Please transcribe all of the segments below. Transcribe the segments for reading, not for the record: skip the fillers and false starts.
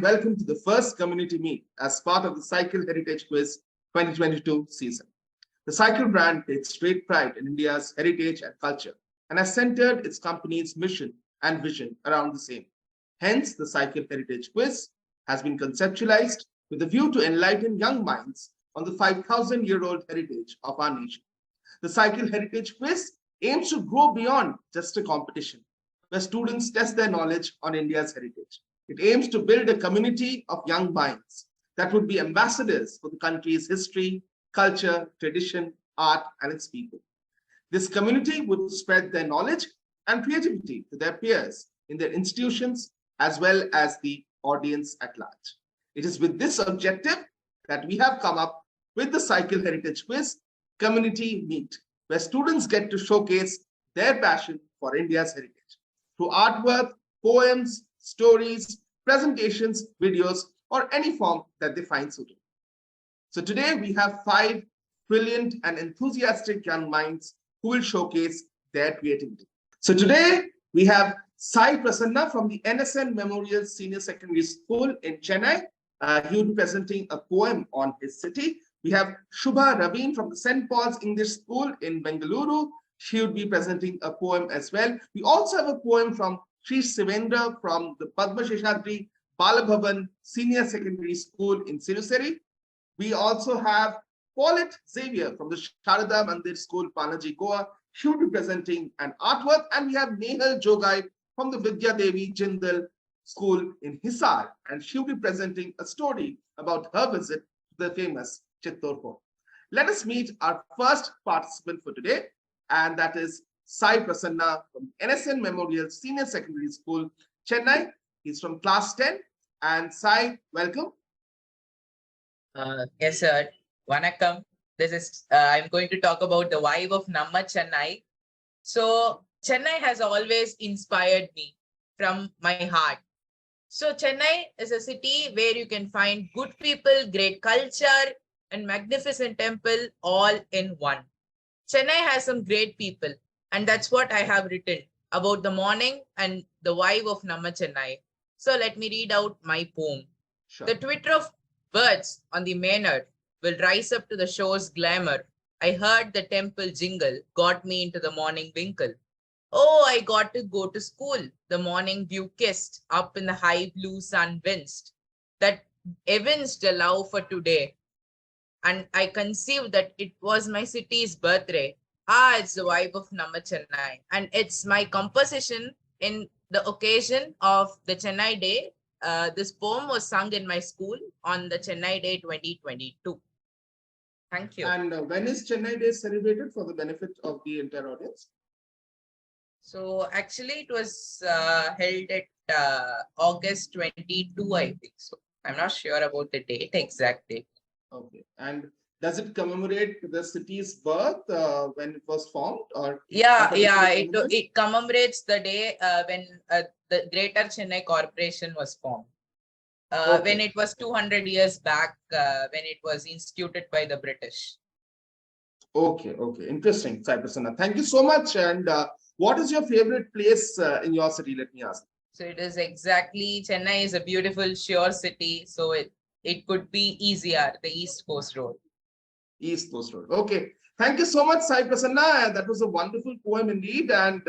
and welcome to the first community meet as part of the Cycle Heritage Quiz 2022 season. The Cycle brand takes great pride in India's heritage and culture and has centered its company's mission and vision around the same. Hence, the Cycle Heritage Quiz has been conceptualized with a view to enlighten young minds on the 5,000-year-old heritage of our nation. The Cycle Heritage Quiz aims to grow beyond just a competition, where students test their knowledge on India's heritage. It aims to build a community of young minds that would be ambassadors for the country's history, culture, tradition, art, and its people. This community would spread their knowledge and creativity to their peers in their institutions as well as the audience at large. It is with this objective that we have come up with the Cycle Heritage Quiz Community Meet, where students get to showcase their passion for India's heritage through artwork, poems, stories, presentations, videos, or any form that they find suitable. So today we have 5 brilliant and enthusiastic young minds who will showcase their creativity. So today we have Sai Prasanna from the NSN Memorial Senior Secondary School in Chennai. He will be presenting a poem on his city. We have Shubha Raveen from the St. Paul's English School in Bengaluru. She would be presenting a poem as well. We also have a poem from Sri Sivendra from the Padma Sheshadri Balabhavan Senior Secondary School in Siruseri. We also have Paulette Xavier from the Sharada Mandir School, Panaji, Goa. She will be presenting an artwork. And we have Nehal Jogai from the Vidya Devi Jindal School in Hisar. And she will be presenting a story about her visit to the famous Chittor Fort. Let us meet our first participant for today, and that is Sai Prasanna from NSN Memorial Senior Secondary School, Chennai. He's from class 10. And Sai, welcome. Yes, sir. Vanakkam. This is I'm going to talk about the vibe of Namma Chennai. So Chennai has always inspired me from my heart. So Chennai is a city where you can find good people, great culture, and magnificent temple all in one. Chennai has some great people, and that's what I have written about the morning and the vibe of Namma Chennai. So let me read out my poem. Sure. The twitter of birds on the manor will rise up to the shore's glamour. I heard the temple jingle, got me into the morning winkle. Oh, I got to go to school. The morning dew kissed, up in the high blue sun winced, that evinced a love for today. And I conceived that it was my city's birthday. It's the vibe of Namma Chennai. And it's my composition in the occasion of the Chennai Day. This poem was sung in my school on the Chennai Day 2022. Thank you. And when is Chennai Day celebrated for the benefit of the entire audience? So actually it was held at August 22, I think so. I'm not sure about the date, exact date. Okay. And does it commemorate the city's birth when it was formed? Or it commemorates the day when the Greater Chennai Corporation was formed. Okay. When it was 200 years back, when it was instituted by the British. Okay, okay. Interesting, Sai Prasanna. Thank you so much. And what is your favorite place in your city? Let me ask. So it is exactly, Chennai is a beautiful, sure city. So it could be easier, the East Coast Road. East Coast Road. Okay. Thank you so much, Sai Prasanna. That was a wonderful poem indeed. And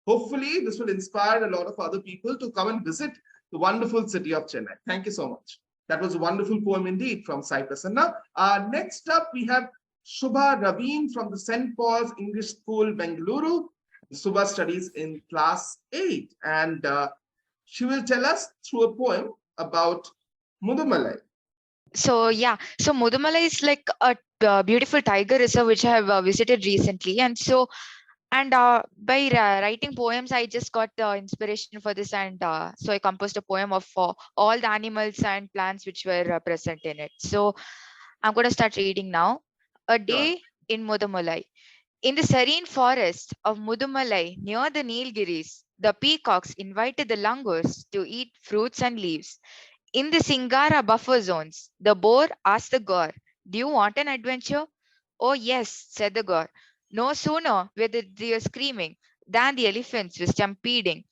hopefully this will inspire a lot of other people to come and visit the wonderful city of Chennai. Thank you so much. That was a wonderful poem indeed from Sai Prasanna. Next up, we have Shubha Raveen from the St. Paul's English School, Bengaluru. Shubha studies in class 8. And she will tell us through a poem about Mudumalai. So Mudumalai is like a beautiful tiger reserve which I have visited recently, and by writing poems I just got the inspiration for this, and so I composed a poem of all the animals and plants which were present in it. So I'm going to start reading now. A day in Mudumalai. In the serene forest of Mudumalai near the Nilgiris, the peacocks invited the langurs to eat fruits and leaves. In the Singara buffer zones, the boar asked the gaur, "Do you want an adventure?" "Oh yes," said the gaur. No sooner were the deer screaming than the elephants were stampeding.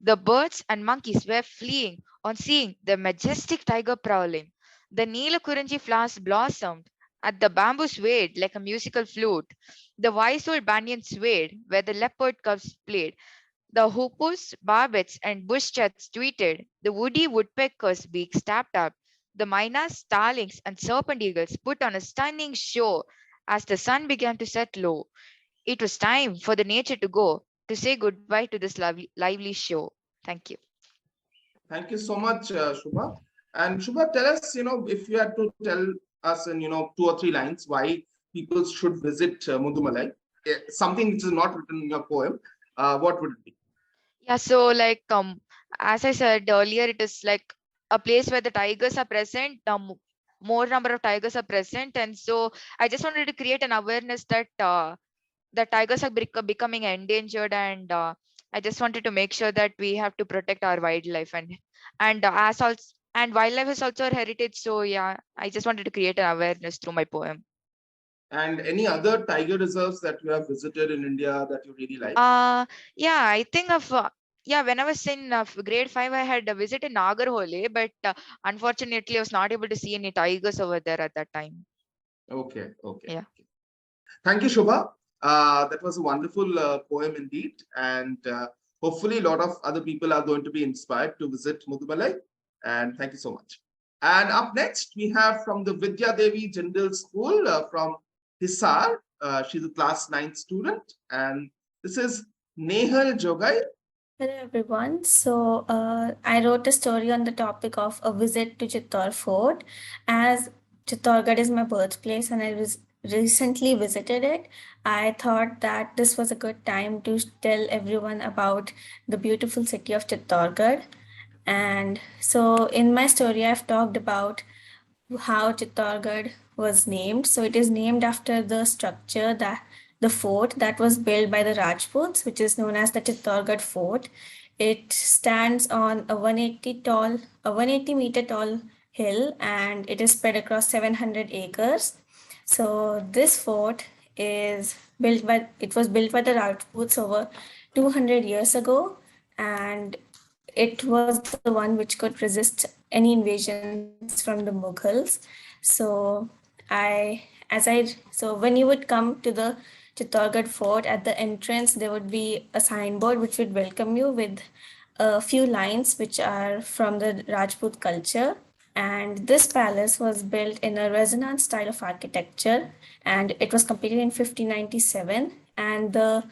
The birds and monkeys were fleeing on seeing the majestic tiger prowling. The Neelakurinji flowers blossomed, and the bamboo swayed like a musical flute. The wise old banyan swayed where the leopard cubs played. The hoopoes, barbets, and bush chats tweeted. The woody woodpecker's beaks tapped up. The mynas, starlings, and serpent eagles put on a stunning show as the sun began to set low. It was time for the nature to go to say goodbye to this lively show. Thank you. Thank you so much, Shubha. And Shubha, tell us, if you had to tell us in, 2 or 3 lines why people should visit Mudumalai, something which is not written in your poem, what would it be? Yeah, so like as I said earlier, it is like a place where the tigers are present. More number of tigers are present, and so I just wanted to create an awareness that the tigers are becoming endangered, and I just wanted to make sure that we have to protect our wildlife, and as also and wildlife is also our heritage. So yeah, I just wanted to create an awareness through my poem. And any other tiger reserves that you have visited in India that you really like? Yeah, I think of yeah, when I was in grade 5, I had visited Nagarhole, but unfortunately, I was not able to see any tigers over there at that time. Okay, okay. Yeah. Thank you, Shubha. That was a wonderful poem indeed. And hopefully, a lot of other people are going to be inspired to visit Mudumalai. And thank you so much. And up next, we have from the Vidya Devi Jindal School from Hisar. She's a class 9 student. And this is Nehal Jogai. Hello everyone. So I wrote a story on the topic of a visit to Chittor Fort. As Chittorgarh is my birthplace and I recently visited it, I thought that this was a good time to tell everyone about the beautiful city of Chittorgarh. And so in my story, I've talked about how Chittorgarh was named. So it is named after the structure that the fort that was built by the Rajputs, which is known as the Chittorgarh Fort. It stands on a 180-meter tall hill, and it is spread across 700 acres. So this fort was built by the Rajputs over 200 years ago, and it was the one which could resist any invasions from the Mughals. So so when you would come to the Chittorgarh Fort, at the entrance there would be a signboard which would welcome you with a few lines which are from the Rajput culture. And this palace was built in a Renaissance style of architecture, and it was completed in 1597. And the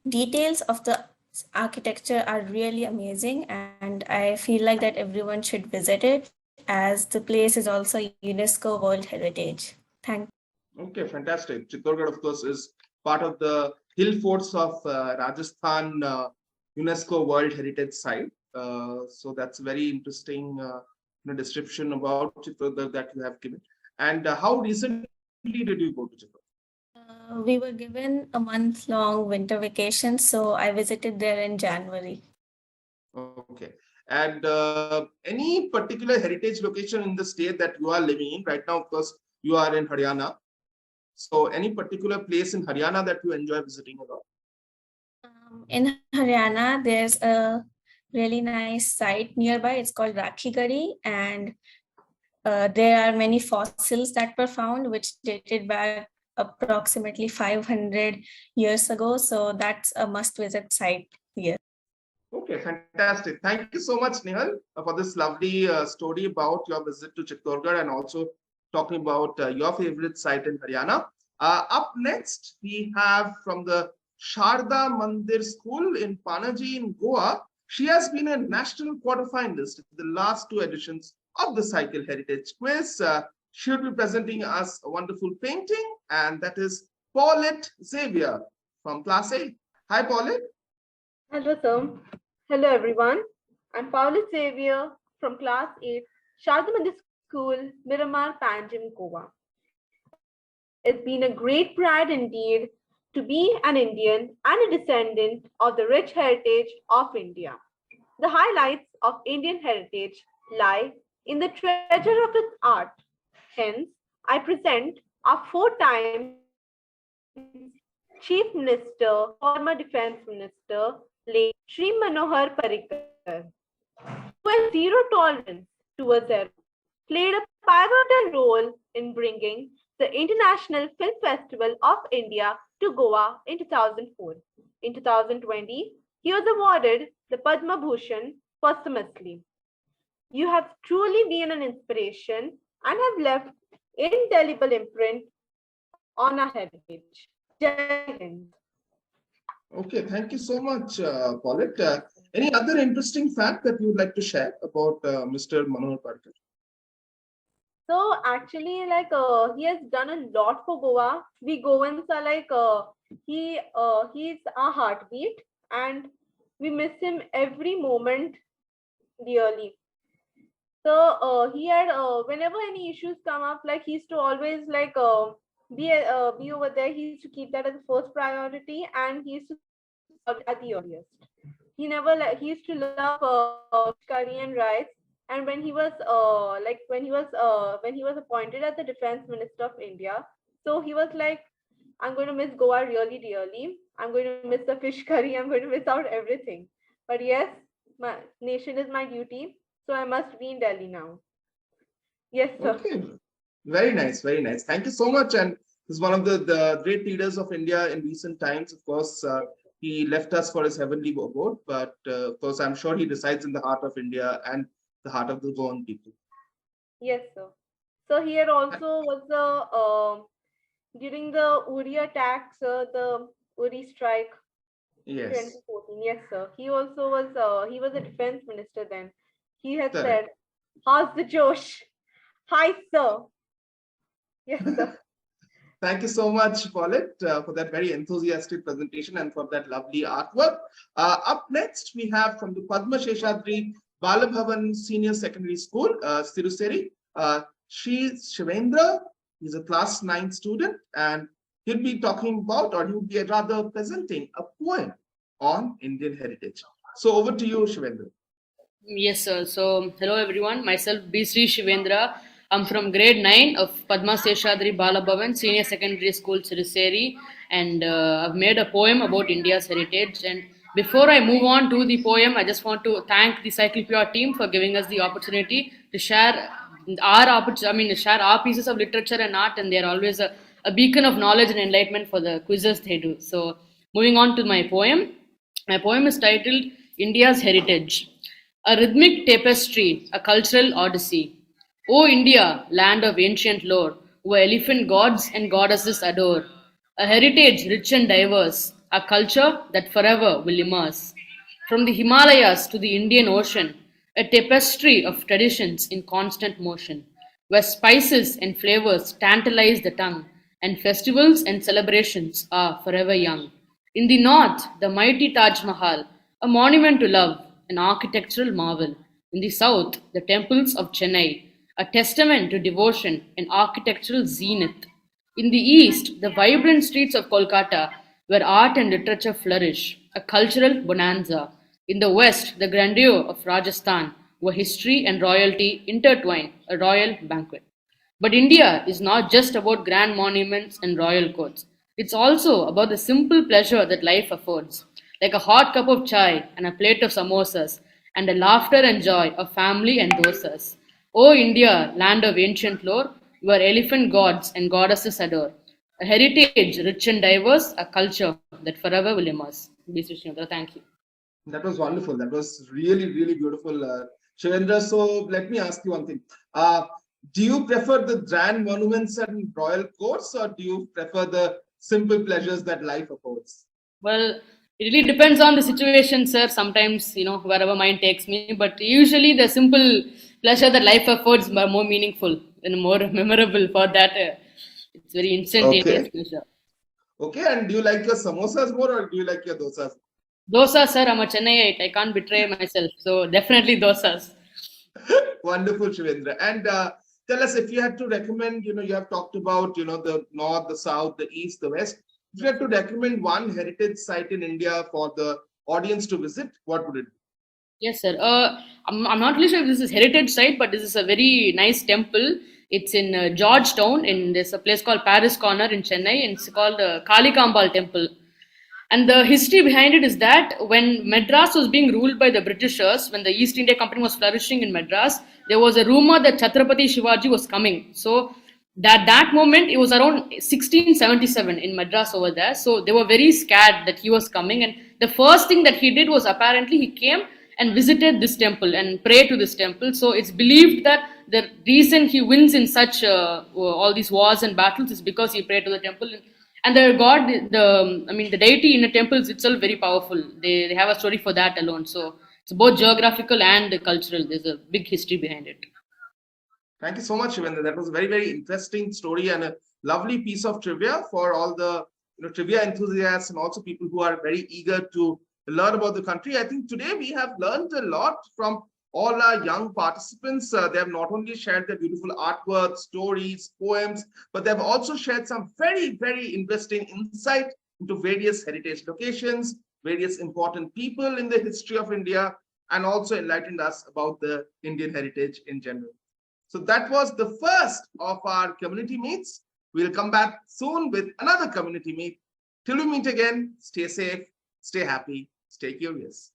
details of the architecture are really amazing, and I feel like that everyone should visit it, as the place is also UNESCO World Heritage. Thank you. Okay, fantastic. Chittorgarh, of course, is part of the hill forts of Rajasthan UNESCO World Heritage Site. So that's very interesting description about Chittorgarh that you have given. And how recently did you go to Chittorgarh? We were given a month-long winter vacation, so I visited there in January. Okay. And any particular heritage location in the state that you are living in right now? Of course, you are in Haryana. So any particular place in Haryana that you enjoy visiting a lot? In Haryana, there's a really nice site nearby. It's called Rakhigari, and there are many fossils that were found, which dated back approximately 500 years ago. So that's a must-visit site here. Okay, fantastic. Thank you so much, Nehal, for this lovely story about your visit to Chittorgarh and also talking about your favorite site in Haryana. Up next, we have from the Sharda Mandir School in Panaji in Goa. She has been a national quarterfinalist in the last 2 editions of the Cycle Heritage Quiz. She will be presenting us a wonderful painting, and that is Paulette Xavier from Class 8. Hi, Paulette. Hello, sir. Hello, everyone. I'm Paulette Xavier from Class 8, Sharda Mandir School, Miramar, Panjim, Goa. It's been a great pride indeed to be an Indian and a descendant of the rich heritage of India. The highlights of Indian heritage lie in the treasure of its art. Hence, I present our 4-time Chief Minister, former Defense Minister, late Shri Manohar Parrikar, who had zero tolerance towards error, played a pivotal role in bringing the International Film Festival of India to Goa in 2004. In 2020, he was awarded the Padma Bhushan posthumously. You have truly been an inspiration and have left indelible imprint on our heritage. Jai Hind. Okay, thank you so much, Paulette. Any other interesting fact that you would like to share about Mr. Manohar Parrikar? So actually, he has done a lot for Goa. We Goans are he's our heartbeat, and we miss him every moment dearly. So he had whenever any issues come up, he used to always be over there. He used to keep that as the first priority, and he used to solve it at the earliest. He never he used to love curry and rice. And when he was when he was appointed as the Defense Minister of India, so he was like, I'm going to miss Goa really dearly. I'm going to miss the fish curry. I'm going to miss out everything. But yes, my nation is my duty, so I must be in Delhi now. Yes, sir. Okay, very nice, very nice. Thank you so much. And he's one of the great leaders of India in recent times. Of course, he left us for his heavenly abode, but of course, I'm sure he resides in the heart of India and the heart of the Goan people. Yes, sir. So he had also was the during the Uri attacks, the Uri strike, Yes, 2014. Yes, sir. He also was he was a defense minister then. He had correct. said, "How's the Josh? Hi, sir." Yes, sir. Thank you so much, Paulette, for that very enthusiastic presentation and for that lovely artwork. Up next, we have from the Padma Sheshadri Balabhavan Senior Secondary School, Siruseri. She's Shivendra. He's a class 9 student, and he'll be talking about, or he'll be rather presenting a poem on Indian heritage. So over to you, Shivendra. Yes, sir. So, hello everyone. Myself, B. Sri Shivendra. I'm from grade 9 of Padma Seshadri Balabhavan Senior Secondary School, Siruseri, and I've made a poem about India's heritage. And before I move on to the poem, I just want to thank the Cyclepure team for giving us the opportunity to share share our pieces of literature and art, and they're always a beacon of knowledge and enlightenment for the quizzes they do. So, moving on to my poem. My poem is titled India's Heritage. A rhythmic tapestry, a cultural odyssey. O India, land of ancient lore, where elephant gods and goddesses adore. A heritage rich and diverse, a culture that forever will immerse. From the Himalayas to the Indian Ocean, a tapestry of traditions in constant motion, where spices and flavors tantalize the tongue, and festivals and celebrations are forever young. In the north, the mighty Taj Mahal, a monument to love, an architectural marvel. In the south, the temples of Chennai, a testament to devotion and architectural zenith. In the east, the vibrant streets of Kolkata, where art and literature flourish, a cultural bonanza. In the west, the grandeur of Rajasthan, where history and royalty intertwine, a royal banquet. But India is not just about grand monuments and royal courts. It's also about the simple pleasure that life affords, like a hot cup of chai and a plate of samosas, and the laughter and joy of family and dosas. O India, land of ancient lore, where elephant gods and goddesses adore. A heritage rich and diverse, a culture that forever will immerse. B. Sri Srinivadra, thank you. That was wonderful. That was really, really beautiful, Shivendra. So let me ask you one thing. Do you prefer the grand monuments and royal courts, or do you prefer the simple pleasures that life affords? Well, it really depends on the situation, sir. Sometimes, wherever mind takes me, but usually the simple pleasure that life affords are more meaningful and more memorable. For that, it's very instantaneous pleasure. Okay, and do you like your samosas more, or do you like your dosas? Dosa, sir, I'm a Chennaiite. I can't betray myself. So definitely dosas. Wonderful, Shivendra. And tell us, if you had to recommend, you have talked about, the north, the south, the east, the west. If you had to recommend one heritage site in India for the audience to visit, what would it be? Yes, sir. I'm not really sure if this is heritage site, but this is a very nice temple. It's in Georgetown, and there's a place called Paris Corner in Chennai, and it's called Kalikambal Temple. And the history behind it is that when Madras was being ruled by the Britishers, when the East India Company was flourishing in Madras, there was a rumor that Chhatrapati Shivaji was coming. So that moment, it was around 1677 in Madras over there. So they were very scared that he was coming. And the first thing that he did was apparently he came and visited this temple and prayed to this temple. So it's believed that the reason he wins in such all these wars and battles is because he prayed to the temple. And the god, the deity in the temple is itself very powerful. They have a story for that alone. So it's both geographical and cultural. There's a big history behind it. Thank you so much, Shivendra. That was a very, very interesting story and a lovely piece of trivia for all the trivia enthusiasts and also people who are very eager to learn about the country. I think today we have learned a lot from all our young participants. They have not only shared their beautiful artwork, stories, poems, but they have also shared some very, very interesting insight into various heritage locations, various important people in the history of India, and also enlightened us about the Indian heritage in general. So that was the first of our community meets. We'll come back soon with another community meet. Till we meet again, stay safe, stay happy, stay curious.